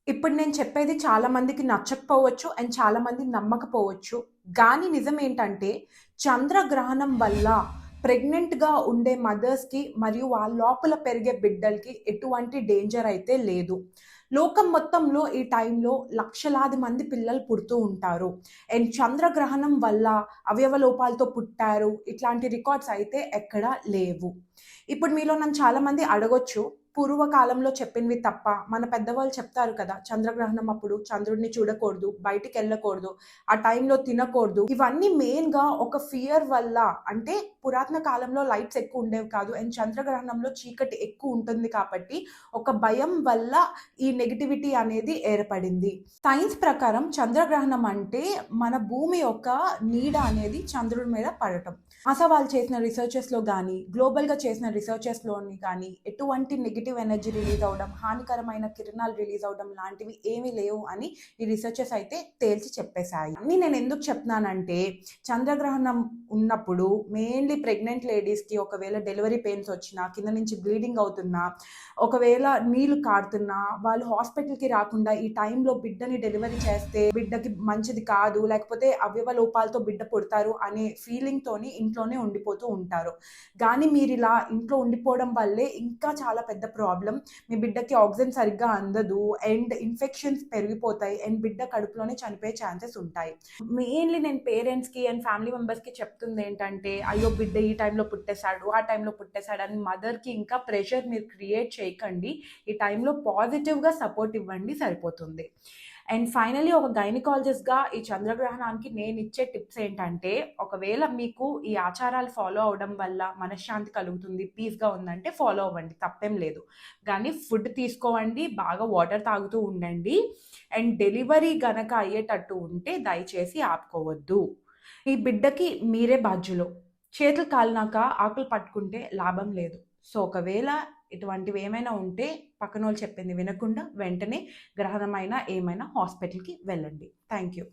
ఇప్పుడు నేను చెప్పేది చాలా మందికి నచ్చకపోవచ్చు అండ్ చాలా మంది నమ్మకపోవచ్చు. గానీ నిజమేంటంటే చంద్రగ్రహణం వల్ల ప్రెగ్నెంట్‌గా ఉండే మదర్స్‌కి మరియు వాళ్ళ లోపల పెరిగే బిడ్డలకి ఎటువంటి డేంజర్ అయితే లేదు. లోకం మొత్తంలో ఈ టైంలో లక్షలాది మంది పిల్లలు పుడుతూ ఉంటారు. అండ్ చంద్రగ్రహణం వల్ల అవయవ లోపాలతో పుట్టారు. ఇట్లాంటి రికార్డ్స్ అయితే ఎక్కడా లేవు. ఇప్పుడు మీలో నన్ను చాలామంది అడగొచ్చు, పూర్వకాలంలో చెప్పినవి తప్ప మన పెద్దవాళ్ళు చెప్తారు కదా! చంద్రగ్రహణం అప్పుడు చంద్రుడిని చూడకూడదు, బయటికెళ్ళకూడదు, ఆ టైంలో తినకూడదు. ఇవన్నీ మెయిన్‌గా ఒక ఫియర్ వల్ల, అంటే పురాతన కాలంలో లైట్స్ ఎక్కువ ఉండేవి కాదు. అండ్ చంద్రగ్రహణంలో చీకటి ఎక్కువ ఉంటుంది కాబట్టి ఒక భయం వల్ల ఈ నెగటివిటీ అనేది ఏర్పడింది. సైన్స్ ప్రకారం చంద్రగ్రహణం అంటే మన భూమి యొక్క నీడ అనేది చంద్రుడి మీద పడటం. నాసా వాళ్ళు చేసిన రిసర్చెస్‌లో గాని, గ్లోబల్‌గా చేసిన రిసర్చెస్‌లోని కానీ ఎటువంటి నెగెటివ్ ఎనర్జీ రిలీజ్ అవ్వడం, హానికరమైన కిరణాలు రిలీజ్ అవ్వడం లాంటివి ఏమీ లేవు అని ఈ రిసర్చెస్ అయితే తేల్చి చెప్పేశాయి. అన్నీ నేను ఎందుకు చెప్తున్నానంటే, చంద్రగ్రహణం ఉన్నప్పుడు మెయిన్‌లీ ప్రెగ్నెంట్ లేడీస్‌కి ఒకవేళ డెలివరీ పెయిన్స్ వచ్చినా, కింద నుంచి బ్లీడింగ్ అవుతున్నా, ఒకవేళ నీళ్లు కారుతున్నా, వాళ్ళు హాస్పిటల్‌కి రాకుండా ఈ టైంలో బిడ్డని డెలివరీ చేస్తే బిడ్డకి మంచిది కాదు, లేకపోతే అవయవ లోపాలతో బిడ్డ పుడతారు అనే ఫీలింగ్‌తోని ఇంట్లోనే ఉండిపోతూ ఉంటారు. గానీ మీరిలా ఇంట్లో ఉండిపోవడం వల్లే ఇంకా చాలా పెద్ద ప్రాబ్లమ్. మీ బిడ్డకి ఆక్సిజన్ సరిగ్గా అందదు అండ్ ఇన్ఫెక్షన్స్ పెరిగిపోతాయి అండ్ బిడ్డ కడుపులోనే చనిపోయే ఛాన్సెస్ ఉంటాయి. మెయిన్‌లీ నేను పేరెంట్స్‌కి అండ్ ఫ్యామిలీ మెంబర్స్‌కి చెప్తుందేంటంటే, అయ్యో! బిడ్డ ఈ టైంలో పుట్టేసాడు, ఆ టైంలో పుట్టేసాడు అని మదర్‌కి ఇంకా ప్రెషర్ మీరు క్రియేట్ చేయకండి. ఈ టైంలో పాజిటివ్‌గా సపోర్ట్ ఇవ్వండి, సరిపోతుంది. అండ్ ఫైనల్లీ ఒక గైనకాలజిస్ట్‌గా ఈ చంద్రగ్రహణానికి నేనిచ్చే టిప్స్ ఏంటంటే, ఒకవేళ మీకు ఈ ఆచారాలు ఫాలో అవ్వడం వల్ల మనశ్శాంతి కలుగుతుంది, పీస్‌గా ఉందంటే ఫాలో అవ్వండి, తప్పేం లేదు. కానీ ఫుడ్ తీసుకోవండి, బాగా వాటర్ తాగుతూ ఉండండి. అండ్ డెలివరీ గనక అయ్యేటట్టు ఉంటే దయచేసి ఆపుకోవద్దు. ఈ బిడ్డకి మీరే బాధ్యులు. చేతులు కాలినాక ఆకులు పట్టుకుంటే లాభం లేదు. సో, ఒకవేళ ఇటువంటివేమైనా ఉంటే పక్కనోళ్ళు చెప్పింది వినకుండా వెంటనే గ్రహణమైనా ఏమైనా హాస్పిటల్‌కి వెళ్ళండి. Thank you.